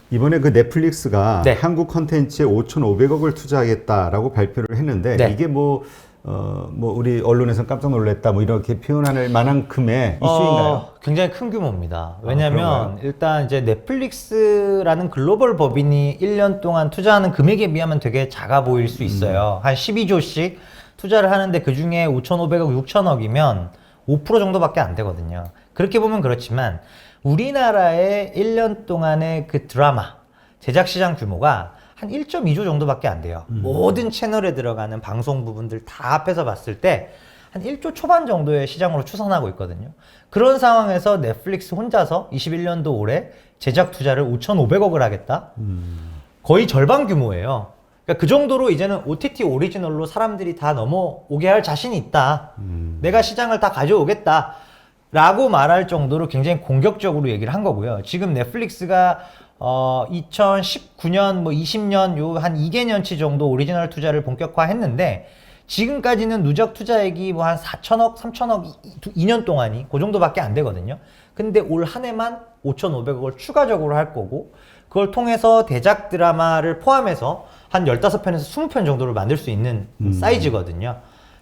이번에 그 넷플릭스가 네. 한국 컨텐츠에 5,500억을 투자하겠다라고 발표를 했는데 네. 이게 우리 언론에서 깜짝 놀랐다 뭐 이렇게 표현할 만큼의 이슈인가요? 굉장히 큰 규모입니다. 왜냐하면 그런가요? 일단 이제 넷플릭스라는 글로벌 법인이 1년 동안 투자하는 금액에 비하면 되게 작아 보일 수 있어요. 한 12조씩 투자를 하는데 그 중에 5,500억, 6,000억이면 5% 정도밖에 안 되거든요. 그렇게 보면 그렇지만 우리나라의 1년 동안의 그 드라마 제작 시장 규모가 한 1.2조 정도밖에 안 돼요. 모든 채널에 들어가는 방송 부분들 다 합해서 봤을 때 한 1조 초반 정도의 시장으로 추산하고 있거든요. 그런 상황에서 넷플릭스 혼자서 21년도 올해 제작 투자를 5,500억을 하겠다? 거의 절반 규모예요. 그러니까 그 정도로 이제는 OTT 오리지널로 사람들이 다 넘어오게 할 자신이 있다. 내가 시장을 다 가져오겠다. 라고 말할 정도로 굉장히 공격적으로 얘기를 한 거고요. 지금 넷플릭스가 2019년, 20년 요 한 2개년치 정도 오리지널 투자를 본격화했는데 지금까지는 누적 투자액이 한 4천억, 3천억 2년 동안이 그 정도밖에 안 되거든요. 근데 올 한 해만 5,500억을 추가적으로 할 거고 그걸 통해서 대작 드라마를 포함해서 한 15편에서 20편 정도를 만들 수 있는 사이즈거든요.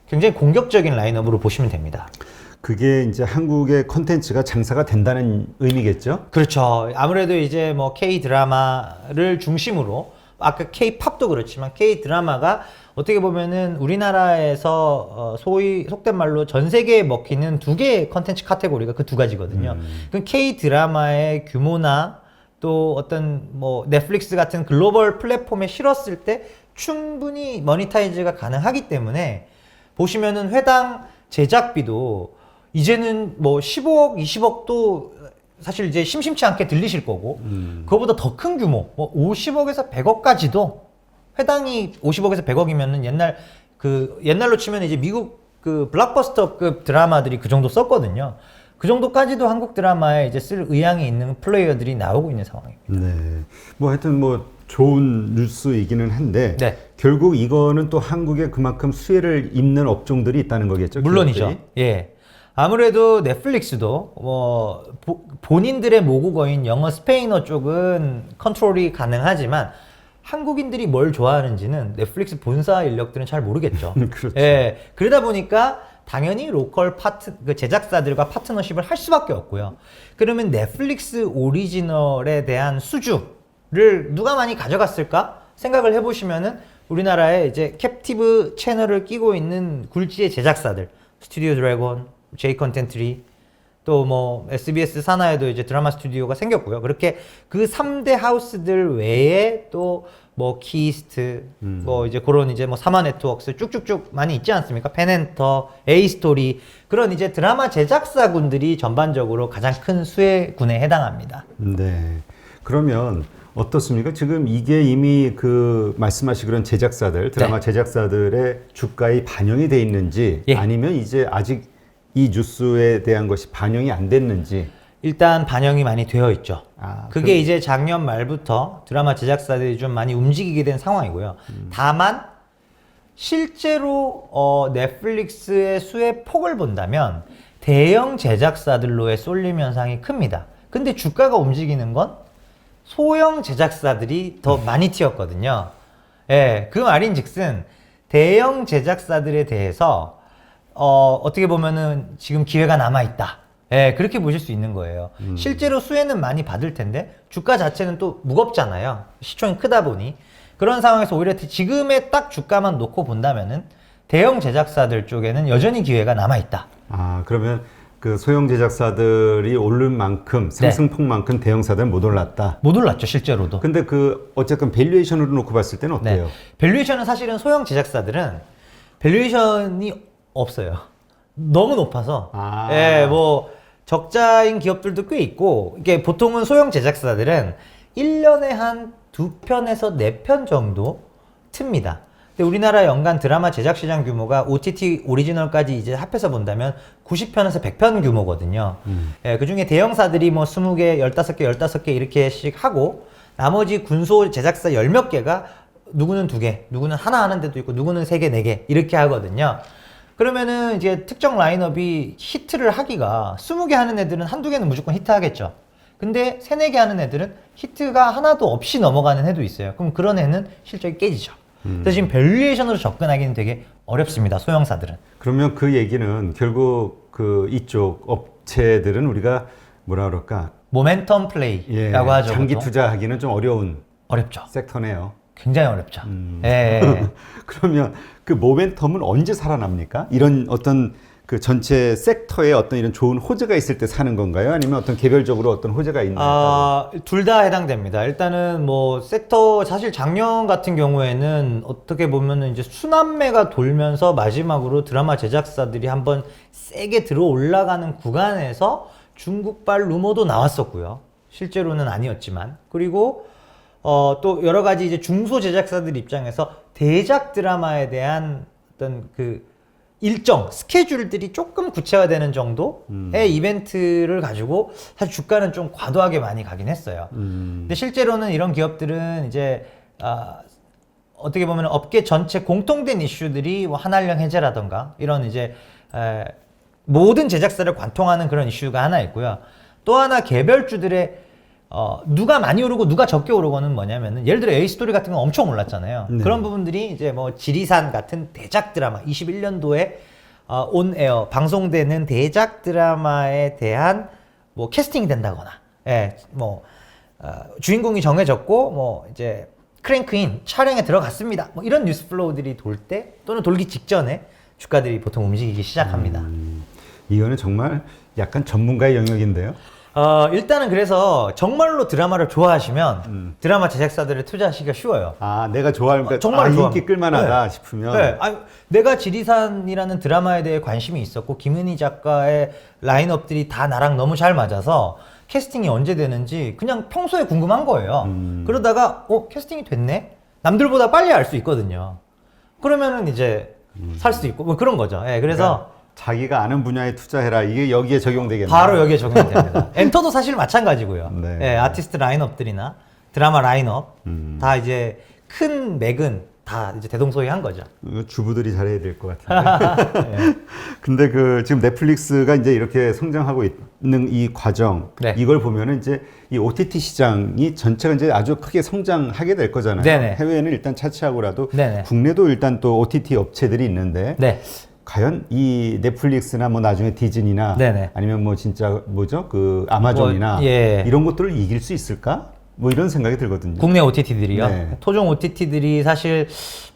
굉장히 공격적인 라인업으로 보시면 됩니다. 그게 이제 한국의 컨텐츠가 장사가 된다는 의미겠죠? 그렇죠. 아무래도 이제 K 드라마를 중심으로 아까 K 팝도 그렇지만 K 드라마가 어떻게 보면은 우리나라에서 소위 속된 말로 전 세계에 먹히는 두 개의 컨텐츠 카테고리가 그 두 가지거든요. 그 K 드라마의 규모나 또 어떤 넷플릭스 같은 글로벌 플랫폼에 실었을 때 충분히 모니타이즈가 가능하기 때문에 보시면은 회당 제작비도 이제는 15억, 20억도 사실 이제 심심치 않게 들리실 거고 그거보다 더 큰 규모 50억에서 100억까지도 회당이 50억에서 100억이면은 옛날로 치면 이제 미국 그 블록버스터급 드라마들이 그 정도 썼거든요. 그 정도까지도 한국 드라마에 이제 쓸 의향이 있는 플레이어들이 나오고 있는 상황입니다. 네. 하여튼 좋은 뉴스이기는 한데 네. 결국 이거는 또 한국에 그만큼 수혜를 입는 업종들이 있다는 거겠죠? 물론이죠. 기업들이? 예. 아무래도 넷플릭스도 본인들의 모국어인 영어 스페인어 쪽은 컨트롤이 가능하지만 한국인들이 뭘 좋아하는지는 넷플릭스 본사 인력들은 잘 모르겠죠. 그렇죠. 예. 그러다 보니까 당연히 로컬 제작사들과 파트너십을 할 수밖에 없고요. 그러면 넷플릭스 오리지널에 대한 수주를 누가 많이 가져갔을까 생각을 해보시면은 우리나라에 이제 캡티브 채널을 끼고 있는 굴지의 제작사들, 스튜디오 드래곤, J 컨텐트리, 또 SBS 산하에도 이제 드라마 스튜디오가 생겼고요. 그렇게 그 3대 하우스들 외에 또 키스트, 이제 그런 이제 사마 네트워크스 쭉쭉쭉 많이 있지 않습니까? 펜엔터, 에이스토리, 그런 이제 드라마 제작사군들이 전반적으로 가장 큰 수혜군에 해당합니다. 네. 그러면 어떻습니까? 지금 이게 이미 말씀하신 그런 제작사들, 드라마 네. 제작사들의 주가에 반영이 돼 있는지 예. 아니면 이제 아직 이 뉴스에 대한 것이 반영이 안 됐는지. 일단 반영이 많이 되어 있죠. 그게 그럼- 이제 작년 말부터 드라마 제작사들이 좀 많이 움직이게 된 상황이고요. 다만 실제로 넷플릭스의 수혜 폭을 본다면 대형 제작사들로의 쏠림 현상이 큽니다. 근데 주가가 움직이는 건 소형 제작사들이 더 많이 튀었거든요. 예, 그 말인즉슨 대형 제작사들에 대해서 어떻게 보면은 지금 기회가 남아있다. 예, 그렇게 보실 수 있는 거예요. 실제로 수혜는 많이 받을 텐데 주가 자체는 또 무겁잖아요. 시총이 크다 보니. 그런 상황에서 오히려 지금의 딱 주가만 놓고 본다면은 대형 제작사들 쪽에는 여전히 기회가 남아있다. 그러면 그 소형 제작사들이 오른 만큼 상승폭만큼 대형사들은 못 올랐다. 못 올랐죠, 실제로도. 근데 어쨌든 밸류에이션으로 놓고 봤을 때는 어때요? 밸류에이션은 사실은 소형 제작사들은 밸류에이션이 없어요. 너무 높아서. 예, 적자인 기업들도 꽤 있고, 이게 보통은 소형 제작사들은 1년에 한 2편에서 4편 정도 틉니다. 근데 우리나라 연간 드라마 제작 시장 규모가 OTT 오리지널까지 이제 합해서 본다면 90편에서 100편 규모거든요. 예, 그 중에 대형사들이 20개, 15개, 15개 이렇게씩 하고, 나머지 군소 제작사 10몇 개가 누구는 2개, 누구는 하나 하는 데도 있고, 누구는 3개, 4개 이렇게 하거든요. 그러면은 이제 특정 라인업이 히트를 하기가 20개 하는 애들은 한두 개는 무조건 히트하겠죠. 근데 세네 개 하는 애들은 히트가 하나도 없이 넘어가는 애도 있어요. 그럼 그런 애는 실적이 깨지죠. 그래서 지금 밸류에이션으로 접근하기는 되게 어렵습니다. 소형사들은. 그러면 그 얘기는 결국 그 이쪽 업체들은 우리가 뭐라 그럴까? 모멘텀 플레이라고 하죠. 장기 보통. 투자하기는 좀 어려운 어렵죠. 섹터네요. 굉장히 어렵죠. 예, 예. 그러면 그 모멘텀은 언제 살아납니까? 이런 어떤 그 전체 섹터에 어떤 이런 좋은 호재가 있을 때 사는 건가요? 아니면 어떤 개별적으로 어떤 호재가 있나요? 둘 다 해당됩니다. 일단은 뭐 섹터 사실 작년 같은 경우에는 어떻게 보면은 이제 순환매가 돌면서 마지막으로 드라마 제작사들이 한번 세게 들어 올라가는 구간에서 중국발 루머도 나왔었고요. 실제로는 아니었지만. 그리고 또 여러 가지 이제 중소 제작사들 입장에서 대작 드라마에 대한 어떤 그 일정, 스케줄들이 조금 구체화되는 정도의 이벤트를 가지고 사실 주가는 좀 과도하게 많이 가긴 했어요. 근데 실제로는 이런 기업들은 이제 어떻게 보면 업계 전체 공통된 이슈들이 뭐 한한령 해제라던가 이런 이제 모든 제작사를 관통하는 그런 이슈가 하나 있고요. 또 하나 개별주들의 누가 많이 오르고 누가 적게 오르고는 뭐냐면은 예를 들어 에이스토리 같은 건 엄청 올랐잖아요. 네. 그런 부분들이 이제 뭐 지리산 같은 대작 드라마 21년도에 온에어 방송되는 대작 드라마에 대한 뭐 캐스팅이 된다거나 뭐 주인공이 정해졌고 뭐 이제 크랭크인 촬영에 들어갔습니다. 뭐 이런 뉴스 플로우들이 돌 때 또는 돌기 직전에 주가들이 보통 움직이기 시작합니다. 이거는 정말 약간 전문가의 영역인데요. 일단은 그래서 정말로 드라마를 좋아하시면 드라마 제작사들을 투자하시기가 쉬워요. 내가 좋아하니까 정말 인기 끌만하다 싶으면. 네. 내가 지리산이라는 드라마에 대해 관심이 있었고 김은희 작가의 라인업들이 다 나랑 너무 잘 맞아서 캐스팅이 언제 되는지 그냥 평소에 궁금한 거예요. 그러다가 캐스팅이 됐네? 남들보다 빨리 알 수 있거든요. 그러면은 이제 살 수 있고 뭐 그런 거죠. 그래서 그러니까 자기가 아는 분야에 투자해라. 이게 여기에 적용되겠네요. 바로 여기에 적용이 됩니다. 엔터도 사실 마찬가지고요. 네. 아티스트 라인업들이나 드라마 라인업 다 이제 큰 맥은 다 이제 대동소이한 거죠. 주부들이 잘해야 될 것 같은데. 근데 그 지금 넷플릭스가 이제 이렇게 성장하고 있는 이 과정, 네. 이걸 보면은 이제 이 OTT 시장이 전체가 이제 아주 크게 성장하게 될 거잖아요. 네네. 해외는 일단 차치하고라도 네네. 국내도 일단 또 OTT 업체들이 있는데. 네. 과연 이 넷플릭스나 뭐 나중에 디즈니나 네네. 아니면 뭐 진짜 뭐죠 그 아마존이나 뭐, 예. 이런 것들을 이길 수 있을까? 뭐 이런 생각이 들거든요. 국내 OTT들이요. 네. 토종 OTT들이 사실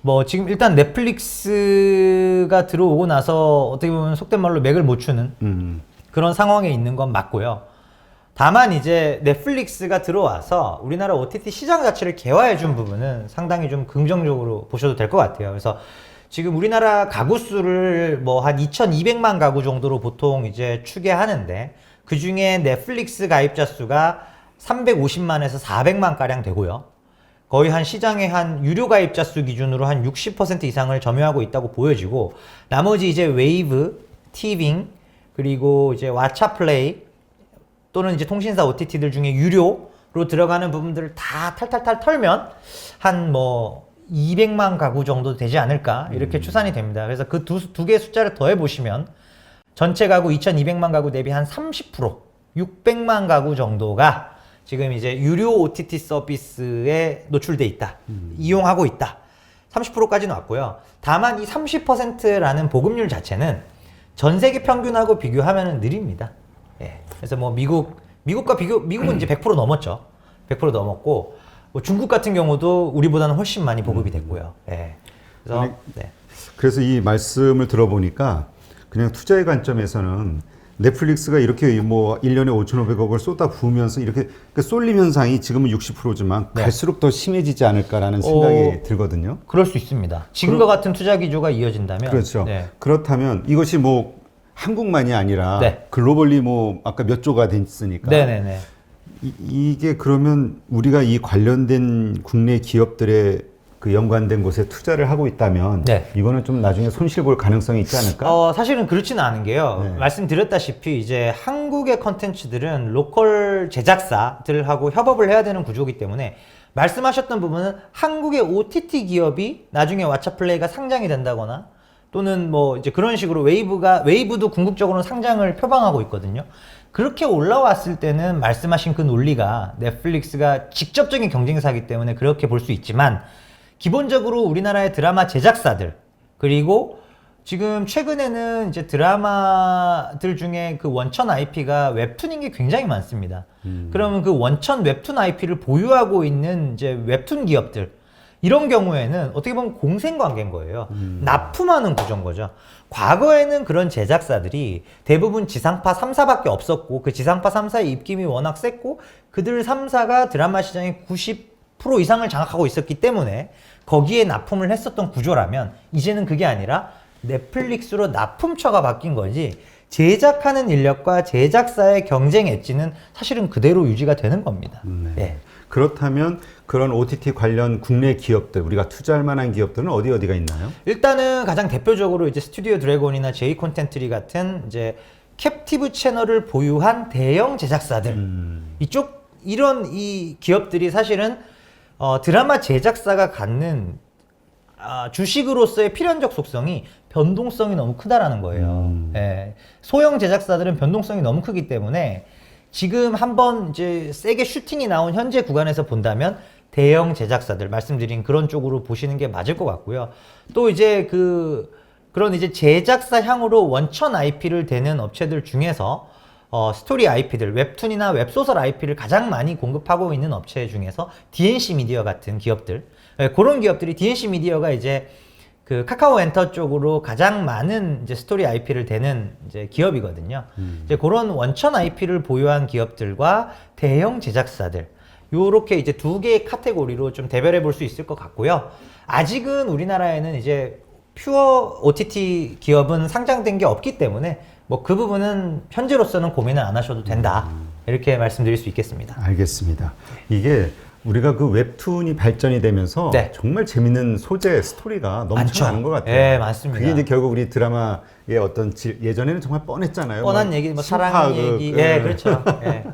뭐 지금 일단 넷플릭스가 들어오고 나서 어떻게 보면 속된 말로 맥을 못 추는 그런 상황에 있는 건 맞고요. 다만 이제 넷플릭스가 들어와서 우리나라 OTT 시장 자체를 개화해 준 부분은 상당히 좀 긍정적으로 보셔도 될 것 같아요. 그래서 지금 우리나라 가구 수를 뭐 한 2,200만 가구 정도로 보통 이제 추계하는데 그 중에 넷플릭스 가입자 수가 350만에서 400만 가량 되고요. 거의 한 시장의 한 유료 가입자 수 기준으로 한 60% 이상을 점유하고 있다고 보여지고 나머지 이제 웨이브, 티빙, 그리고 이제 왓챠 플레이 또는 이제 통신사 OTT들 중에 유료로 들어가는 부분들을 다 탈탈탈 털면 한 뭐 200만 가구 정도 되지 않을까 이렇게 추산이 됩니다. 그래서 그 두 개의 숫자를 더해 보시면 전체 가구 2,200만 가구 대비 한 30% 600만 가구 정도가 지금 이제 유료 OTT 서비스에 노출돼 있다. 이용하고 있다. 30%까지는 왔고요. 다만 이 30%라는 보급률 자체는 전 세계 평균하고 비교하면 느립니다. 그래서 뭐 미국은 이제 100% 넘었죠. 100% 넘었고 뭐 중국 같은 경우도 우리보다는 훨씬 많이 보급이 됐고요. 그래서 그래서 이 말씀을 들어보니까 그냥 투자의 관점에서는 넷플릭스가 이렇게 뭐 1년에 5,500억을 쏟아 부으면서 이렇게 그러니까 쏠림 현상이 지금은 60%지만 갈수록 더 심해지지 않을까라는 생각이 들거든요. 그럴 수 있습니다. 지금과 같은 투자 기조가 이어진다면. 그렇죠. 그렇다면 이것이 뭐 한국만이 아니라 글로벌리 뭐 아까 몇 조가 됐으니까. 네네네. 이게 그러면 우리가 이 관련된 국내 기업들의 그 연관된 곳에 투자를 하고 있다면 이거는 좀 나중에 손실 볼 가능성이 있지 않을까? 사실은 그렇지는 않은 게요. 말씀드렸다시피 이제 한국의 컨텐츠들은 로컬 제작사들하고 협업을 해야 되는 구조이기 때문에 말씀하셨던 부분은 한국의 OTT 기업이 나중에 왓챠플레이가 상장이 된다거나 또는 뭐 이제 그런 식으로 웨이브도 궁극적으로는 상장을 표방하고 있거든요. 그렇게 올라왔을 때는 말씀하신 그 논리가 넷플릭스가 직접적인 경쟁사이기 때문에 그렇게 볼 수 있지만 기본적으로 우리나라의 드라마 제작사들 그리고 지금 최근에는 이제 드라마들 중에 그 원천 IP가 웹툰인 게 굉장히 많습니다. 그러면 그 원천 웹툰 IP를 보유하고 있는 이제 웹툰 기업들 이런 경우에는 어떻게 보면 공생관계인 거예요. 납품하는 구조인 거죠. 과거에는 그런 제작사들이 대부분 지상파 3사밖에 없었고 그 지상파 3사의 입김이 워낙 셌고 그들 3사가 드라마 시장의 90% 이상을 장악하고 있었기 때문에 거기에 납품을 했었던 구조라면 이제는 그게 아니라 넷플릭스로 납품처가 바뀐 거지 제작하는 인력과 제작사의 경쟁 엣지는 사실은 그대로 유지가 되는 겁니다. 네. 예. 그렇다면 그런 OTT 관련 국내 기업들, 우리가 투자할 만한 기업들은 어디가 있나요? 일단은 가장 대표적으로 이제 스튜디오 드래곤이나 제이 콘텐트리 같은 이제 캡티브 채널을 보유한 대형 제작사들 이쪽 이런 이 기업들이 사실은 드라마 제작사가 갖는 주식으로서의 필연적 속성이 변동성이 너무 크다라는 거예요. 예. 소형 제작사들은 변동성이 너무 크기 때문에 지금 한번 이제 세게 슈팅이 나온 현재 구간에서 본다면 대형 제작사들 말씀드린 그런 쪽으로 보시는 게 맞을 것 같고요. 또 이제 그런 이제 제작사 향으로 원천 IP를 대는 업체들 중에서 스토리 IP들, 웹툰이나 웹소설 IP를 가장 많이 공급하고 있는 업체 중에서 DNC 미디어 같은 기업들, 그런 기업들이 DNC 미디어가 이제 그 카카오 엔터 쪽으로 가장 많은 이제 스토리 IP를 대는 이제 기업이거든요. 이제 그런 원천 IP를 보유한 기업들과 대형 제작사들, 요렇게 이제 두 개의 카테고리로 좀 대별해 볼 수 있을 것 같고요. 아직은 우리나라에는 이제 퓨어 OTT 기업은 상장된 게 없기 때문에 뭐 그 부분은 현재로서는 고민을 안 하셔도 된다. 이렇게 말씀드릴 수 있겠습니다. 알겠습니다. 이게 우리가 그 웹툰이 발전이 되면서 네. 정말 재밌는 소재, 스토리가 넘쳐나는 것 같아요. 네, 맞습니다. 그게 이제 결국 우리 드라마의 어떤 예전에는 정말 뻔했잖아요. 뻔한 뭐 얘기, 뭐 신파극, 사랑 얘기, 예. 그렇죠. 예.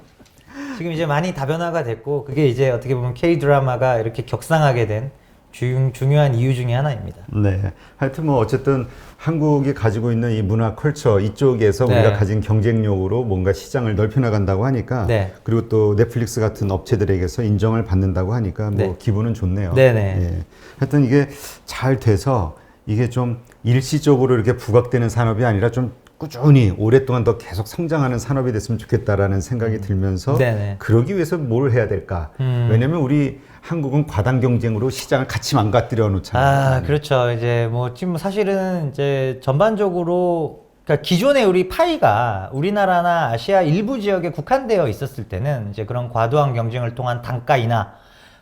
지금 이제 많이 다변화가 됐고 그게 이제 어떻게 보면 K 드라마가 이렇게 격상하게 된 중요한 이유 중에 하나입니다. 네. 하여튼 뭐 어쨌든 한국이 가지고 있는 이 문화 컬처 이쪽에서 네. 우리가 가진 경쟁력으로 뭔가 시장을 넓혀나간다고 하니까 네. 그리고 또 넷플릭스 같은 업체들에게서 인정을 받는다고 하니까 뭐 네. 기분은 좋네요. 네네. 예. 하여튼 이게 잘 돼서 이게 좀 일시적으로 이렇게 부각되는 산업이 아니라 좀 꾸준히 오랫동안 더 계속 성장하는 산업이 됐으면 좋겠다라는 생각이 들면서 네네. 그러기 위해서 뭘 해야 될까? 왜냐면 우리 한국은 과당 경쟁으로 시장을 같이 망가뜨려 놓잖아요. 그렇죠. 이제 뭐 지금 사실은 이제 전반적으로 그러니까 기존에 우리 파이가 우리나라나 아시아 일부 지역에 국한되어 있었을 때는 이제 그런 과도한 경쟁을 통한 단가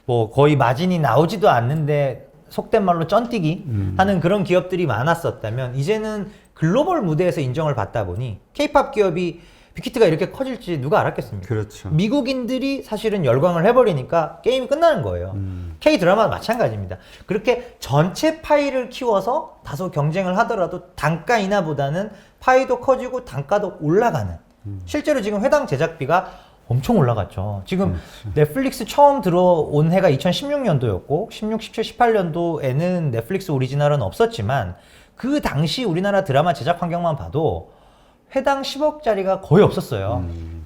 뭐 거의 마진이 나오지도 않는데 속된 말로 쩐뛰기 하는 그런 기업들이 많았었다면 이제는 글로벌 무대에서 인정을 받다 보니 K-팝 기업이 빅히트가 이렇게 커질지 누가 알았겠습니까? 그렇죠. 미국인들이 사실은 열광을 해버리니까 게임이 끝나는 거예요. K-드라마도 마찬가지입니다. 그렇게 전체 파이를 키워서 다소 경쟁을 하더라도 단가 인하보다는 파이도 커지고 단가도 올라가는 실제로 지금 회당 제작비가 엄청 올라갔죠. 지금 넷플릭스 처음 들어온 해가 2016년도였고 16, 17, 18년도에는 넷플릭스 오리지널은 없었지만 그 당시 우리나라 드라마 제작 환경만 봐도 회당 10억짜리가 거의 없었어요.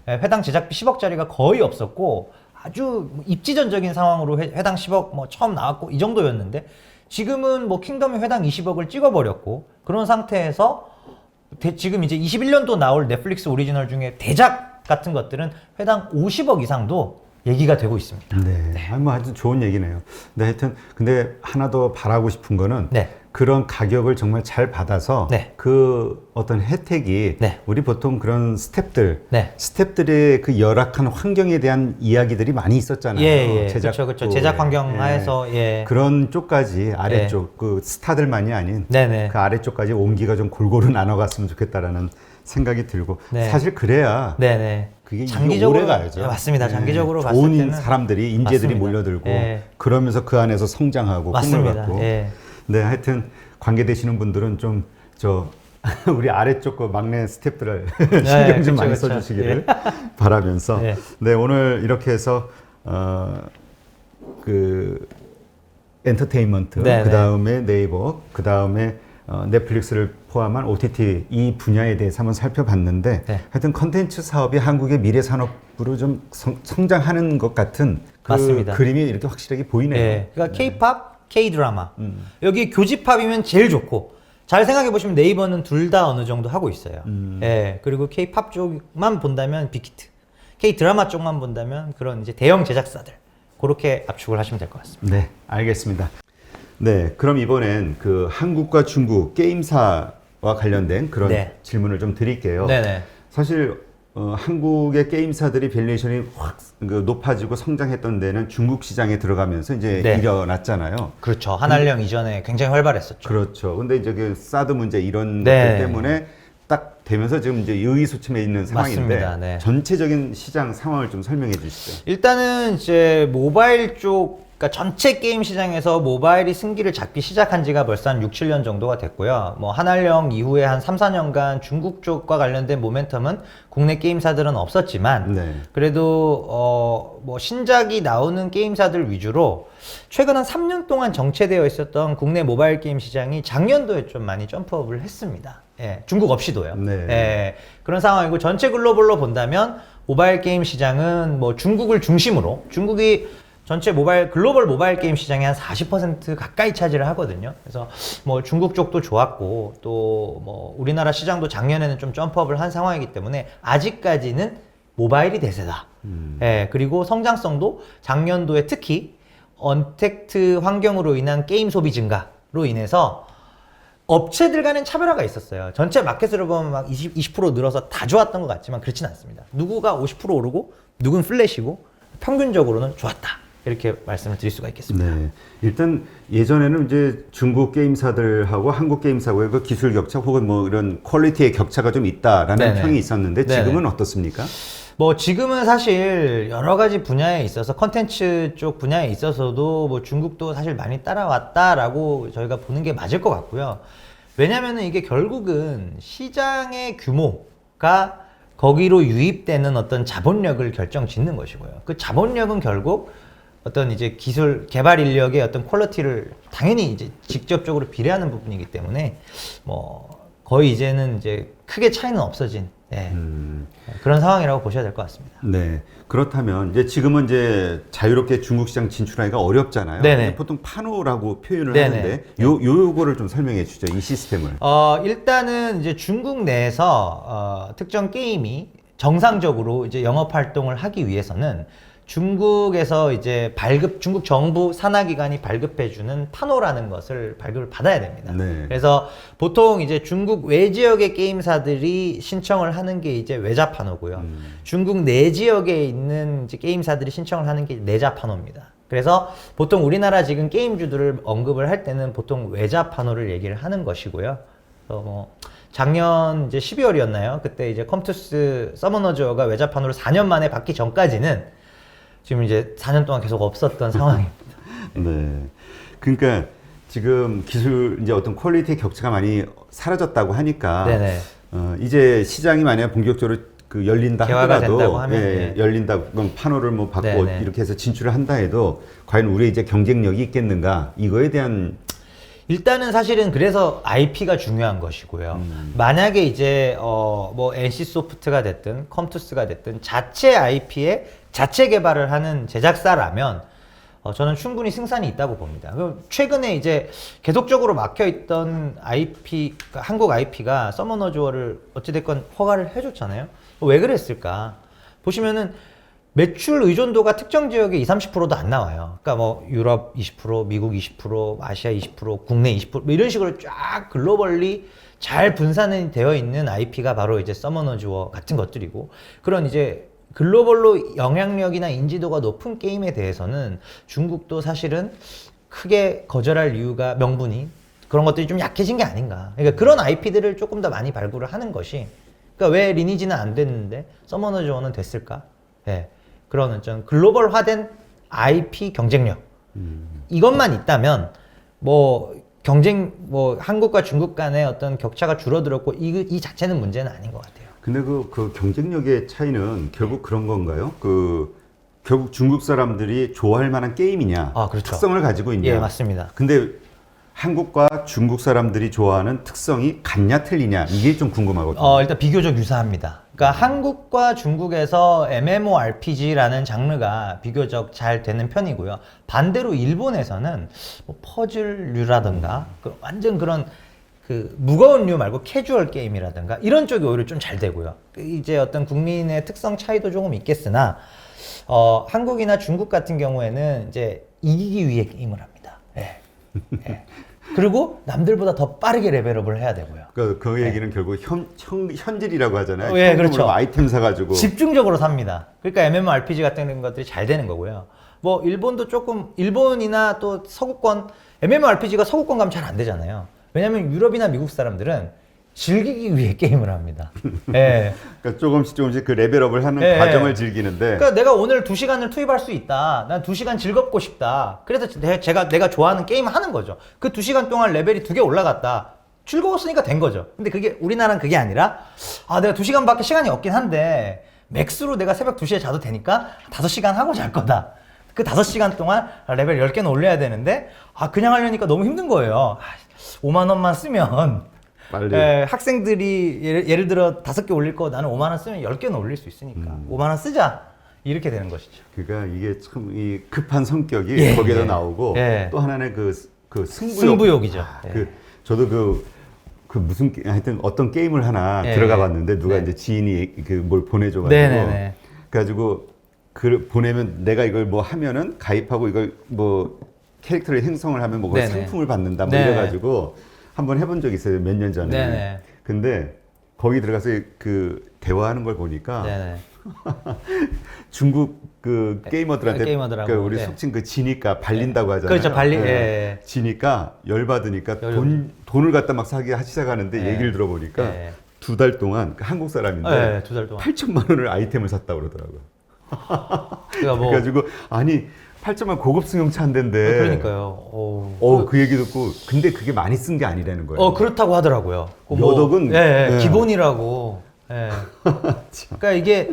회당 제작비 10억짜리가 거의 없었고 아주 입지전적인 상황으로 회당 10억 뭐 처음 나왔고 이 정도였는데 지금은 뭐 킹덤이 회당 20억을 찍어버렸고 그런 상태에서 지금 이제 21년도 나올 넷플릭스 오리지널 중에 대작 같은 것들은 회당 50억 이상도 얘기가 되고 있습니다. 네. 뭐 아주 좋은 얘기네요. 네, 하여튼 근데 하나 더 바라고 싶은 거는 네. 그런 가격을 정말 잘 받아서 네. 그 어떤 혜택이 네. 우리 보통 그런 네. 스태프들의 그 열악한 환경에 대한 이야기들이 많이 있었잖아요. 그렇죠. 제작 환경 하에서 그런 쪽까지 아래쪽 그 스타들만이 아닌 네네. 그 아래쪽까지 온기가 좀 골고루 나눠갔으면 좋겠다라는 생각이 들고 네. 사실 그래야 네네. 그게 장기적으로 오래 가야죠. 네, 맞습니다. 장기적으로 봤을 좋은 때는 사람들이 인재들이 맞습니다. 몰려들고 예. 그러면서 그 안에서 성장하고 꿈을 맞습니다. 갖고 예. 네, 하여튼 관계되시는 분들은 좀 우리 아래쪽 그 막내 스태프들 신경 좀 많이 그쵸. 써주시기를 바라면서 예. 네, 오늘 이렇게 해서 그 엔터테인먼트 네, 그 다음에 네이버 그 다음에 넷플릭스를 포함한 OTT 이 분야에 대해서 한번 살펴봤는데 네. 하여튼 컨텐츠 사업이 한국의 미래 산업으로 좀 성장하는 것 같은 그 맞습니다. 그림이 이렇게 확실하게 보이네요. 네. 그러니까 K-팝, K-드라마. 여기 교집합이면 제일 좋고 잘 생각해 보시면 네이버는 둘 다 어느 정도 하고 있어요. 예. 그리고 K-팝 쪽만 본다면 빅히트. K-드라마 쪽만 본다면 그런 이제 대형 제작사들. 그렇게 압축을 하시면 될 것 같습니다. 네, 알겠습니다. 네, 그럼 이번엔 그 한국과 중국 게임사와 관련된 그런 네. 질문을 좀 드릴게요. 네네. 사실 한국의 게임사들이 밸류에이션이 확 높아지고 성장했던 데는 중국 시장에 들어가면서 이제 네. 일어났잖아요. 그렇죠. 한알령 이전에 굉장히 활발했었죠. 그렇죠. 근데 이제 그 사드 문제 이런 네. 것들 때문에 딱 되면서 지금 이제 의기소침해 있는 상황인데 맞습니다. 네. 전체적인 시장 상황을 좀 설명해 주시죠. 일단은 이제 모바일 쪽, 그러니까 전체 게임 시장에서 모바일이 승기를 잡기 시작한 지가 벌써 한 6, 7년 정도가 됐고요. 뭐 한알령 이후에 한 3, 4년간 중국 쪽과 관련된 모멘텀은 국내 게임사들은 없었지만 네. 그래도 뭐 신작이 나오는 게임사들 위주로 최근 한 3년 동안 정체되어 있었던 국내 모바일 게임 시장이 작년도에 좀 많이 점프업을 했습니다. 예, 중국 없이도요. 네. 예, 그런 상황이고 전체 글로벌로 본다면 모바일 게임 시장은 뭐 중국을 중심으로 중국이 전체 모바일 글로벌 모바일 게임 시장의 한 40% 가까이 차지를 하거든요. 그래서 뭐 중국 쪽도 좋았고 또 뭐 우리나라 시장도 작년에는 좀 점프업을 한 상황이기 때문에 아직까지는 모바일이 대세다. 예, 그리고 성장성도 작년도에 특히 언택트 환경으로 인한 게임 소비 증가로 인해서 업체들 간엔 차별화가 있었어요. 전체 마켓으로 보면 막 20% 늘어서 다 좋았던 것 같지만 그렇진 않습니다. 누구가 50% 오르고 누군 플랫이고 평균적으로는 좋았다. 이렇게 말씀을 드릴 수가 있겠습니다. 네. 일단 예전에는 이제 중국 게임사들하고 한국 게임사고의 그 기술 격차 혹은 뭐 이런 퀄리티의 격차가 좀 있다라는 네네. 평이 있었는데 네네. 지금은 어떻습니까? 뭐 지금은 사실 여러 가지 분야에 있어서 컨텐츠 쪽 분야에 있어서도 뭐 중국도 사실 많이 따라왔다라고 저희가 보는 게 맞을 것 같고요. 왜냐면은 이게 결국은 시장의 규모가 거기로 유입되는 어떤 자본력을 결정 짓는 것이고요. 그 자본력은 결국 어떤 이제 기술 개발 인력의 어떤 퀄리티를 당연히 이제 직접적으로 비례하는 부분이기 때문에 뭐 거의 이제는 이제 크게 차이는 없어진 그런 상황이라고 보셔야 될 것 같습니다. 네. 그렇다면 이제 지금은 이제 자유롭게 중국 시장 진출하기가 어렵잖아요. 네네. 보통 파노라고 표현을 네네. 하는데 요거를 좀 설명해 주죠. 이 시스템을. 일단은 이제 중국 내에서 특정 게임이 정상적으로 이제 영업 활동을 하기 위해서는 중국에서 이제 중국 정부 산하기관이 발급해주는 파노라는 것을 발급을 받아야 됩니다. 네. 그래서 보통 이제 중국 외 지역의 게임사들이 신청을 하는 게 이제 외자 파노고요. 중국 내 지역에 있는 이제 게임사들이 신청을 하는 게 내자 파노입니다. 그래서 보통 우리나라 지금 게임주들을 언급을 할 때는 보통 외자 파노를 얘기를 하는 것이고요. 그래서 뭐 작년 이제 12월이었나요? 그때 이제 컴투스 서머너즈가 외자 파노를 4년 만에 받기 전까지는 지금 이제 4년 동안 계속 없었던 상황입니다. 네. 그러니까 지금 기술 이제 어떤 퀄리티의 격차가 많이 사라졌다고 하니까 네네. 이제 시장이 만약 본격적으로 그 열린다 개화가 하더라도 된다고 하면, 네. 열린다 그럼 판호를 뭐 받고 네네. 이렇게 해서 진출을 한다 해도 과연 우리 이제 경쟁력이 있겠는가 이거에 대한 일단은 사실은 그래서 IP가 중요한 것이고요. 만약에 이제 뭐 NC소프트가 됐든 컴투스가 됐든 자체 IP에 자체 개발을 하는 제작사라면 저는 충분히 승산이 있다고 봅니다. 그럼 최근에 이제 계속적으로 막혀있던 IP, 한국 IP가 서머너즈워를 어찌됐건 허가를 해줬잖아요. 왜 그랬을까? 보시면은 매출 의존도가 특정 지역에 20, 30%도 안 나와요. 그러니까 뭐 유럽 20%, 미국 20%, 아시아 20%, 국내 20%뭐 이런 식으로 쫙 글로벌리 잘 분산이 되어 있는 IP가 바로 이제 서머너즈워 같은 것들이고 그런 이제 글로벌로 영향력이나 인지도가 높은 게임에 대해서는 중국도 사실은 크게 거절할 이유가 명분이 그런 것들이 좀 약해진 게 아닌가. 그러니까 그런 IP들을 조금 더 많이 발굴을 하는 것이 그러니까 왜 리니지는 안 됐는데 서머너즈워는 됐을까? 예. 그런 좀 글로벌화된 IP 경쟁력 이것만 있다면 뭐 한국과 중국 간의 어떤 격차가 줄어들었고 이 자체는 문제는 아닌 것 같아요. 근데 그 경쟁력의 차이는 결국 그런 건가요? 결국 중국 사람들이 좋아할 만한 게임이냐, 그렇죠. 특성을 가지고 있냐. 예, 맞습니다. 근데 한국과 중국 사람들이 좋아하는 특성이 같냐 틀리냐 이게 좀 궁금하거든요. 일단 비교적 유사합니다. 그러니까 한국과 중국에서 MMORPG라는 장르가 비교적 잘 되는 편이고요. 반대로 일본에서는 뭐 퍼즐류라든가 완전 그런 그 무거운 류 말고 캐주얼 게임이라든가 이런 쪽이 오히려 좀 잘 되고요. 이제 어떤 국민의 특성 차이도 조금 있겠으나 한국이나 중국 같은 경우에는 이제 이기기 위해 게임을 합니다. 예. 예. 그리고 남들보다 더 빠르게 레벨업을 해야 되고요. 그 얘기는 결국 현질이라고 하잖아요. 예, 그렇죠. 아이템 사가지고 집중적으로 삽니다. 그러니까 MMORPG 같은 것들이 잘 되는 거고요. 뭐 일본도 조금 일본이나 또 서구권 MMORPG가 서구권 가면 잘 안 되잖아요. 왜냐면 유럽이나 미국 사람들은 즐기기 위해 게임을 합니다. 예. 그러니까 조금씩 그 레벨업을 하는 예, 과정을 예. 즐기는데 그러니까 내가 오늘 2시간을 투입할 수 있다. 난 2시간 즐겁고 싶다. 그래서 내가 좋아하는 게임을 하는 거죠. 그 2시간 동안 레벨이 2개 올라갔다. 즐거웠으니까 된 거죠. 근데 그게 우리나라는 그게 아니라 내가 2시간밖에 시간이 없긴 한데 맥스로 내가 새벽 2시에 자도 되니까 5시간 하고 잘 거다. 그 5시간 동안 레벨 10개는 올려야 되는데 그냥 하려니까 너무 힘든 거예요. 5만 원만 쓰면 빨리 학생들이 예를 들어 5개 올릴 거 나는 5만 원 쓰면 10개는 올릴 수 있으니까 5만 원 쓰자 이렇게 되는 것이죠. 그러니까 이게 참 이 급한 성격이 예, 거기에도 예. 나오고 예. 또 하나는 그 승부욕이죠. 예. 저도 무슨 하여튼 어떤 게임을 하나 예. 들어가 봤는데 누가 네. 이제 지인이 뭘 보내줘가지고 네네네. 그래가지고 보내면 내가 이걸 뭐 하면은 가입하고 이걸 뭐 캐릭터를 형성을 하면 뭐 네네. 상품을 받는다 뭐 네. 이래가지고 한번 해본 적이 있어요 몇 년 전에. 네네. 근데 거기 들어가서 그 대화하는 걸 보니까 네네. 중국 그 게이머들한테 게이머들하고, 그 우리 네. 속칭 그 지니까 발린다고 하잖아요. 그렇죠, 예. 지니까 열받으니까 돈을 갖다 막 사기 시작하는데 예. 얘기를 들어보니까 예. 2달 동안 한국 사람인데 네, 2달 동안. 8천만 원을 아이템을 샀다고 그러더라고요. 그러니까 뭐 그래가지고 아니 8천만 고급 승용차 한 대인데. 그러니까요. 그 얘기 듣고 근데 그게 많이 쓴 게 아니라는 거예요. 그렇다고 하더라고요. 몇 억은 네. 기본이라고. 예. 그러니까 이게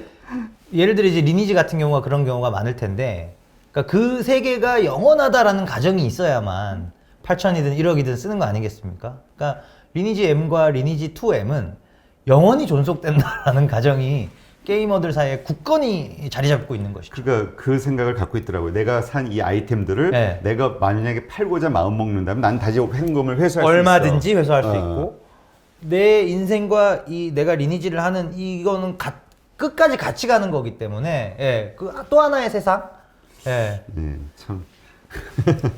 예를 들어 이제 리니지 같은 경우가 그런 경우가 많을 텐데, 그러니까 그 세계가 영원하다라는 가정이 있어야만 8천이든 1억이든 쓰는 거 아니겠습니까? 그러니까 리니지 M과 리니지 2M은 영원히 존속된다라는 가정이 게이머들 사이에 굳건히 자리 잡고 있는 것이죠. 그러니까 그 생각을 갖고 있더라고요. 내가 산 이 아이템들을 네. 내가 만약에 팔고자 마음 먹는다면 난 다시 현금을 회수할 수 있어. 얼마든지 회수할 수 있고, 내 인생과 내가 리니지를 하는 이거는 끝까지 같이 가는 거기 때문에 또 하나의 세상. 예. 참.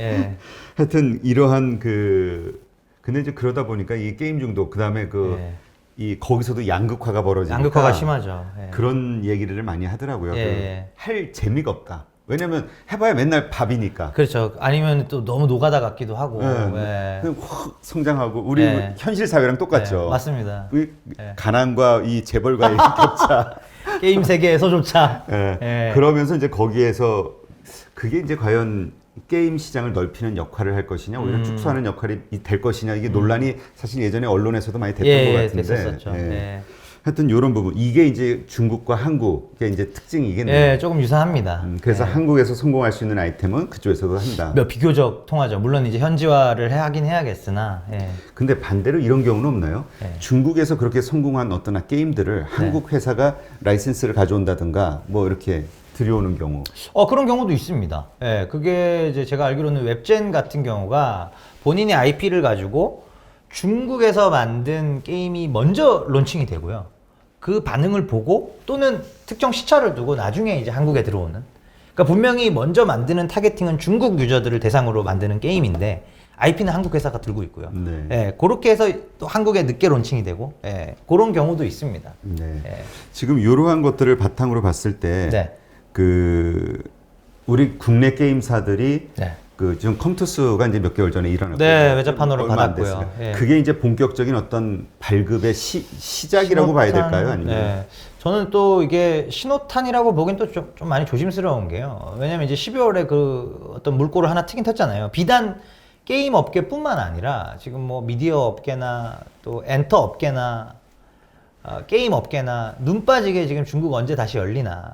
예. 하여튼 이러한 근데 이제 그러다 보니까 이 게임 중독 그다음에 예. 이 거기서도 양극화가 벌어지니까 양극화가 심하죠. 예. 그런 얘기를 많이 하더라고요. 예. 할 재미가 없다. 왜냐면 해봐야 맨날 밥이니까. 그렇죠. 아니면 또 너무 노가다 같기도 하고. 예. 예. 그냥 확 성장하고 우리 예. 현실 사회랑 똑같죠. 예, 맞습니다. 예. 가난과 이 재벌과의 격차. 게임 세계에서조차. 예. 예. 그러면서 이제 거기에서 그게 이제 과연 게임 시장을 넓히는 역할을 할 것이냐, 오히려 축소하는 역할이 될 것이냐, 이게 논란이 사실 예전에 언론에서도 많이 됐던 것 같은데. 됐었죠. 예. 예. 하여튼 이런 부분, 이게 이제 중국과 한국의 이제 특징이겠네요. 예, 조금 유사합니다. 그래서 예. 한국에서 성공할 수 있는 아이템은 그쪽에서도 한다. 비교적 통하죠. 물론 이제 현지화를 하긴 해야겠으나. 예. 근데 반대로 이런 경우는 없나요? 네. 중국에서 그렇게 성공한 어떤 게임들을 한국 회사가 라이센스를 가져온다든가 뭐 이렇게 들여오는 경우. 그런 경우도 있습니다. 예, 그게 이제 제가 알기로는 웹젠 같은 경우가 본인의 IP를 가지고 중국에서 만든 게임이 먼저 론칭이 되고요. 그 반응을 보고 또는 특정 시차를 두고 나중에 이제 한국에 들어오는. 그러니까 분명히 먼저 만드는 타겟팅은 중국 유저들을 대상으로 만드는 게임인데 IP는 한국 회사가 들고 있고요. 네. 예, 그렇게 해서 또 한국에 늦게 론칭이 되고, 그런 경우도 있습니다. 네. 예. 지금 이러한 것들을 바탕으로 봤을 때, 네. 우리 국내 게임사들이 네. 지금 컴투스가 이제 몇 개월 전에 일어났고, 네, 외자판으로 얼마 안 받았고요. 됐어요. 예. 그게 이제 본격적인 어떤 발급의 시작이라고 봐야 될까요? 아니면? 네. 저는 또 이게 신호탄이라고 보긴 또 좀 많이 조심스러운 게요. 왜냐면 이제 12월에 어떤 물꼬를 하나 트긴 텄잖아요. 비단 게임 업계뿐만 아니라 지금 뭐 미디어 업계나 또 엔터 업계나 게임 업계나 눈 빠지게 지금 중국 언제 다시 열리나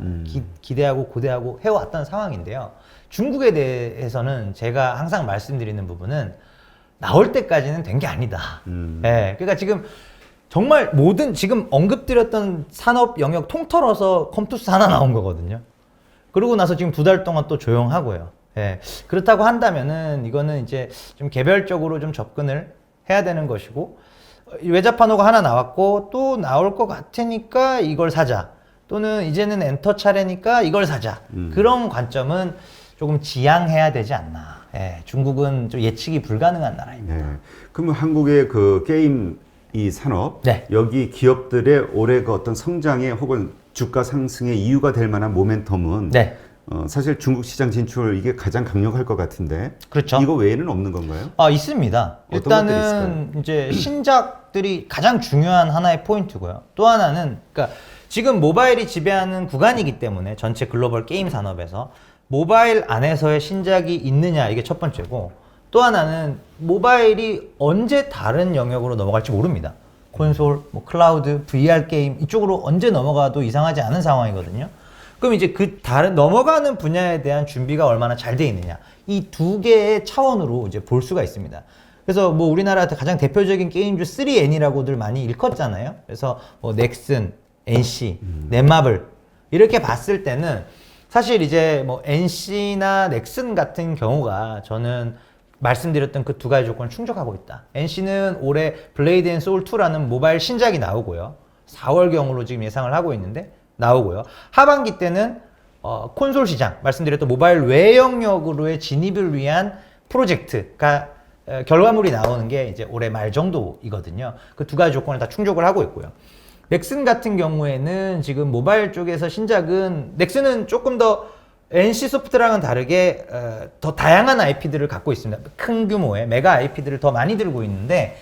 기대하고 고대하고 해왔던 상황인데요. 중국에 대해서는 제가 항상 말씀드리는 부분은 나올 때까지는 된 게 아니다. 예, 그러니까 지금 정말 모든 지금 언급드렸던 산업 영역 통틀어서 컴투스 하나 나온 거거든요. 그러고 나서 지금 2달 동안 또 조용하고요. 예, 그렇다고 한다면은 이거는 이제 좀 개별적으로 좀 접근을 해야 되는 것이고, 외자판호가 하나 나왔고 또 나올 것 같으니까 이걸 사자, 또는 이제는 엔터 차례니까 이걸 사자, 그런 관점은 조금 지양해야 되지 않나. 예, 중국은 좀 예측이 불가능한 나라입니다. 네. 그러면 한국의 그 게임 이 산업, 네. 여기 기업들의 올해 그 어떤 성장에 혹은 주가 상승의 이유가 될 만한 모멘텀은 네. 사실 중국 시장 진출 이게 가장 강력할 것 같은데, 그렇죠. 이거 외에는 없는 건가요? 아, 있습니다. 어떤 것들이 일단은 이제 신작들이 가장 중요한 하나의 포인트고요. 또 하나는, 그러니까 지금 모바일이 지배하는 구간이기 때문에 전체 글로벌 게임 산업에서 모바일 안에서의 신작이 있느냐, 이게 첫 번째고, 또 하나는 모바일이 언제 다른 영역으로 넘어갈지 모릅니다. 콘솔, 뭐 클라우드, VR 게임 이쪽으로 언제 넘어가도 이상하지 않은 상황이거든요. 그럼 이제 그 다른 넘어가는 분야에 대한 준비가 얼마나 잘 돼 있느냐, 이 두 개의 차원으로 이제 볼 수가 있습니다. 그래서 뭐 우리나라 가장 대표적인 게임주 3N이라고들 많이 일컫잖아요. 그래서 뭐 넥슨, NC, 넷마블 이렇게 봤을 때는 사실 이제 뭐 NC나 넥슨 같은 경우가 저는 말씀드렸던 그 두 가지 조건을 충족하고 있다. NC는 올해 블레이드 앤 소울 2라는 모바일 신작이 나오고요. 4월경으로 지금 예상을 하고 있는데 나오고요. 하반기 때는 콘솔 시장, 말씀드렸던 모바일 외 영역으로의 진입을 위한 프로젝트가 결과물이 나오는 게 이제 올해 말 정도이거든요. 그 두 가지 조건을 다 충족을 하고 있고요. 넥슨 같은 경우에는 지금 모바일 쪽에서 신작은, 넥슨은 조금 더 NC소프트랑은 다르게 더 다양한 IP들을 갖고 있습니다. 큰 규모의 메가 IP들을 더 많이 들고 있는데,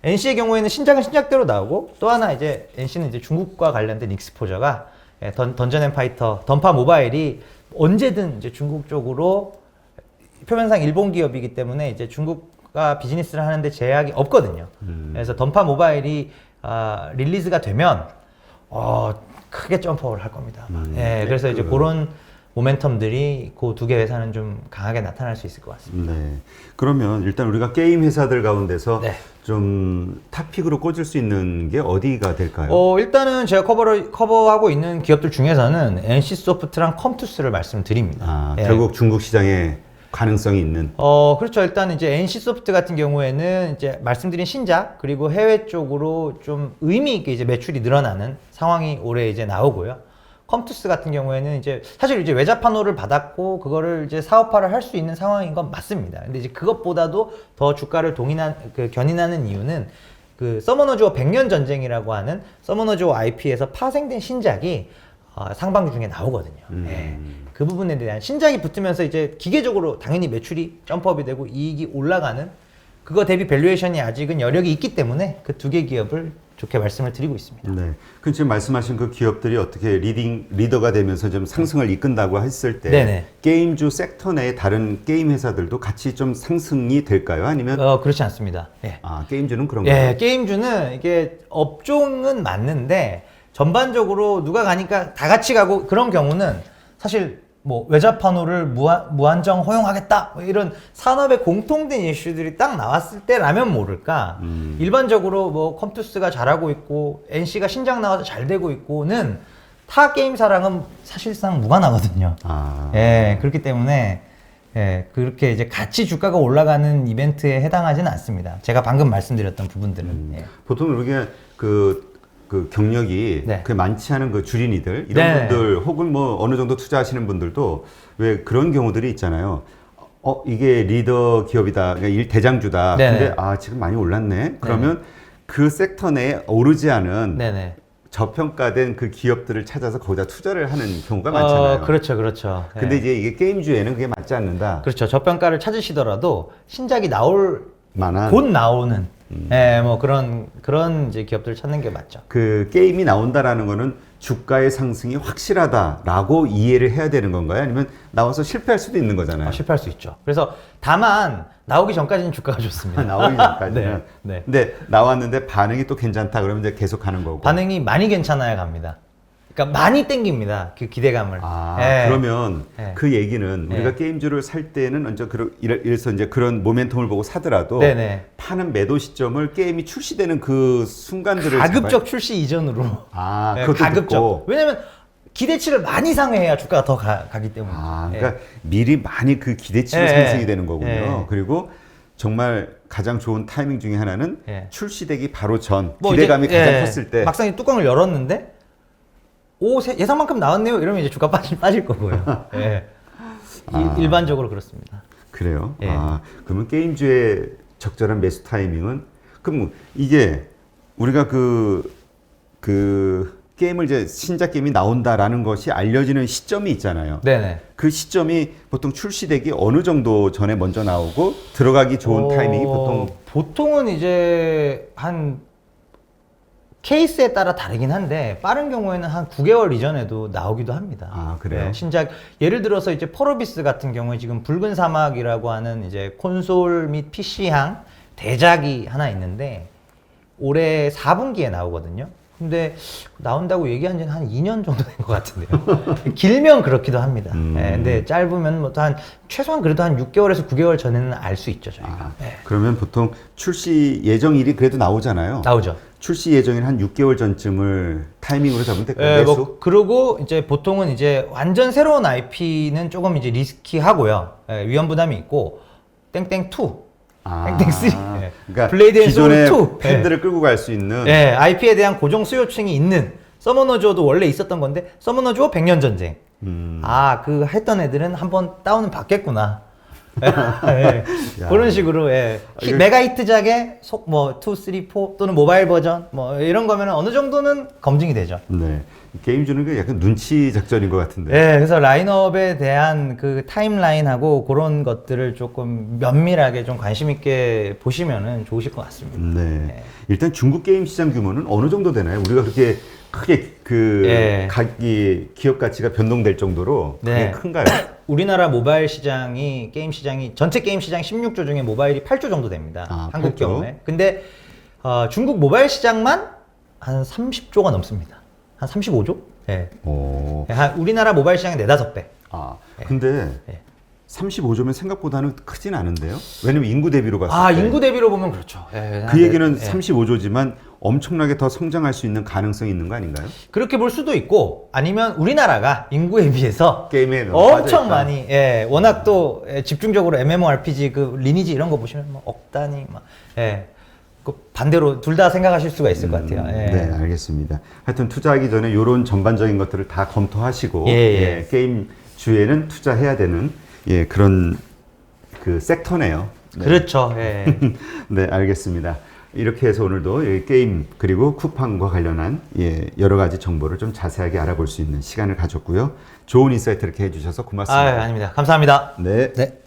NC의 경우에는 신작은 신작대로 나오고, 또 하나 이제 NC는 이제 중국과 관련된 익스포저가 던전 앤 파이터, 던파 모바일이 언제든 이제 중국 쪽으로, 표면상 일본 기업이기 때문에 이제 중국과 비즈니스를 하는데 제약이 없거든요. 그래서 던파 모바일이 릴리즈가 되면 크게 점프를 할 겁니다. 예, 그래서 이제 그런 모멘텀들이 그 두 개 회사는 좀 강하게 나타날 수 있을 것 같습니다. 네. 그러면 일단 우리가 게임 회사들 가운데서 네. 좀 탑픽으로 꽂을 수 있는 게 어디가 될까요? 일단은 제가 커버하고 있는 기업들 중에서는 NC소프트랑 컴투스를 말씀드립니다. 예. 결국 중국 시장에 가능성이 있는. 그렇죠. 일단 이제 NC소프트 같은 경우에는 이제 말씀드린 신작, 그리고 해외 쪽으로 좀 의미 있게 이제 매출이 늘어나는 상황이 올해 이제 나오고요. 컴투스 같은 경우에는 이제 사실 이제 외자판호를 받았고 그거를 이제 사업화를 할 수 있는 상황인 건 맞습니다. 근데 이제 그것보다도 더 주가를 견인하는 이유는 그 서머너즈 워 100년 전쟁이라고 하는 서머너즈 워 IP에서 파생된 신작이 상반기 중에 나오거든요. 예. 그 부분에 대한 신작이 붙으면서 이제 기계적으로 당연히 매출이 점프업이 되고 이익이 올라가는, 그거 대비 밸류에이션이 아직은 여력이 있기 때문에 그 두 개 기업을 좋게 말씀을 드리고 있습니다. 네. 그 지금 말씀하신 그 기업들이 어떻게 리더가 되면서 좀 상승을 이끈다고 했을 때, 네네. 게임주 섹터 내의 다른 게임 회사들도 같이 좀 상승이 될까요? 아니면 그렇지 않습니다. 예. 게임주는 그런가요? 예, 게임주는 이게 업종은 맞는데 전반적으로 누가 가니까 다 같이 가고, 그런 경우는 사실 뭐 외자판호를 무한정 허용하겠다, 뭐 이런 산업의 공통된 이슈들이 딱 나왔을 때라면 모를까, 일반적으로 뭐 컴투스가 잘하고 있고 NC가 신작 나와서 잘 되고 있고는 타 게임사랑은 사실상 무관하거든요. 예, 그렇기 때문에 예, 그렇게 이제 같이 주가가 올라가는 이벤트에 해당하지는 않습니다. 제가 방금 말씀드렸던 부분들은. 예. 보통 우리가 그 경력이 네. 그 많지 않은 그 주린이들, 이런 네. 분들 혹은 뭐 어느 정도 투자하시는 분들도 왜 그런 경우들이 있잖아요. 이게 리더 기업이다, 그러니까 대장주다. 네네. 근데 지금 많이 올랐네. 그러면 그 섹터 내에 오르지 않은 네네. 저평가된 그 기업들을 찾아서 거기다 투자를 하는 경우가 많잖아요. 그렇죠, 그렇죠. 근데 예. 이제 이게 게임주에는 그게 맞지 않는다. 그렇죠. 저평가를 찾으시더라도 신작이 나올 만한 곧 나오는 예, 뭐 그런 이제 기업들을 찾는 게 맞죠. 그 게임이 나온다라는 거는 주가의 상승이 확실하다라고 이해를 해야 되는 건가요? 아니면 나와서 실패할 수도 있는 거잖아요. 실패할 수 있죠. 그래서 다만 나오기 전까지는 주가가 좋습니다. 나오기 전까지는. 네. 근데 나왔는데 반응이 또 괜찮다 그러면 이제 계속 가는 거고. 반응이 많이 괜찮아야 갑니다. 그러니까 많이 땡깁니다. 그 기대감을. 아, 예. 그러면 예. 그 얘기는 예. 우리가 게임주를 살 때는 이제 이래서 이제 그런 모멘텀을 보고 사더라도 네네. 파는 매도 시점을 게임이 출시되는 그 순간들을 가급적 출시 이전으로. 아, 예, 그것도 가급적. 듣고. 왜냐면 기대치를 많이 상회해야 주가가 더 가기 때문에. 아, 그러니까 미리 많이 그 기대치로 예. 상승이 되는 거군요. 예. 그리고 정말 가장 좋은 타이밍 중에 하나는 예. 출시되기 바로 전 뭐 기대감이 이제, 가장 예, 컸을 때. 막상 이 뚜껑을 열었는데 예상만큼 나왔네요. 이러면 이제 주가 빠질 거고요. 예. 일반적으로 그렇습니다. 그래요? 예. 아, 그러면 게임주의 적절한 매수 타이밍은 그럼 이게 우리가 그 게임을 이제 신작 게임이 나온다라는 것이 알려지는 시점이 있잖아요. 네네. 그 시점이 보통 출시되기 어느 정도 전에 먼저 나오고 들어가기 좋은 타이밍이 보통은 이제 한 케이스에 따라 다르긴 한데 빠른 경우에는 한 9개월 이전에도 나오기도 합니다. 아, 그래요? 네, 신작 예를 들어서 이제 펄어비스 같은 경우에 지금 붉은 사막이라고 하는 이제 콘솔 및 PC향 대작이 하나 있는데 올해 4분기에 나오거든요. 근데 나온다고 얘기한 지는 한 2년 정도 된 것 같은데요. 길면 그렇기도 합니다. 네, 근데 짧으면 뭐 한 최소한 그래도 한 6개월에서 9개월 전에는 알 수 있죠, 저희가. 아, 네. 그러면 보통 출시 예정일이 그래도 나오잖아요. 나오죠. 출시 예정일 한 6개월 전쯤을 타이밍으로 잡으면 될까요? 매수? 뭐 그러고 이제 보통은 이제 완전 새로운 IP는 조금 이제 리스키하고요. 위험 부담이 있고 땡땡2 땡땡 3. 예. 그러니까 블레이드 앤 기존의 소울 2. 팬들을 끌고 갈 수 있는 예, IP에 대한 고정 수요층이 있는 서머너즈도 원래 있었던 건데 서머너즈와 100년 전쟁. 아, 그 했던 애들은 한번 다운은 받겠구나. 예. 야. 그런 식으로 예. 이거- 메가 히트작의 뭐 2, 3, 4 또는 모바일 버전 뭐 이런 거면 어느 정도는 검증이 되죠. 네. 게임 주는 게 약간 눈치 작전인 것 같은데. 네, 그래서 라인업에 대한 그 타임라인하고 그런 것들을 조금 면밀하게 좀 관심 있게 보시면은 좋으실 것 같습니다. 네. 일단 중국 게임 시장 규모는 어느 정도 되나요? 우리가 그렇게 크게 예. 기업 가치가 변동될 정도로 그게 네. 큰가요? 우리나라 모바일 시장이 게임 시장이 전체 게임 시장 16조 중에 모바일이 8조 정도 됩니다. 아, 한국 8조? 경우에. 근데 중국 모바일 시장만 한 30조가 넘습니다. 한 35조? 예. 오. 한 우리나라 모바일 시장의 4-5배. 아, 근데 예. 35조면 생각보다는 크진 않은데요? 왜냐면 인구 대비로 봤을 아, 때. 인구 대비로 보면 그렇죠. 예, 그 얘기는 예. 35조지만 엄청나게 더 성장할 수 있는 가능성이 있는 거 아닌가요? 그렇게 볼 수도 있고 아니면 우리나라가 인구에 비해서 게임에 너무 엄청 빠져있다. 많이 워낙 또 집중적으로 MMORPG 그 리니지 이런 거 보시면 뭐 억 단위 막 그 반대로 둘 다 생각하실 수가 있을 것 같아요. 예. 네, 알겠습니다. 하여튼 투자하기 전에 이런 전반적인 것들을 다 검토하시고 예. 게임 주에는 투자해야 되는 그런 그 섹터네요. 네. 그렇죠. 예. 네, 알겠습니다. 이렇게 해서 오늘도 이 게임 그리고 쿠팡과 관련한 여러 가지 정보를 좀 자세하게 알아볼 수 있는 시간을 가졌고요. 좋은 인사이트 이렇게 해주셔서 고맙습니다. 아닙니다. 감사합니다. 네. 네.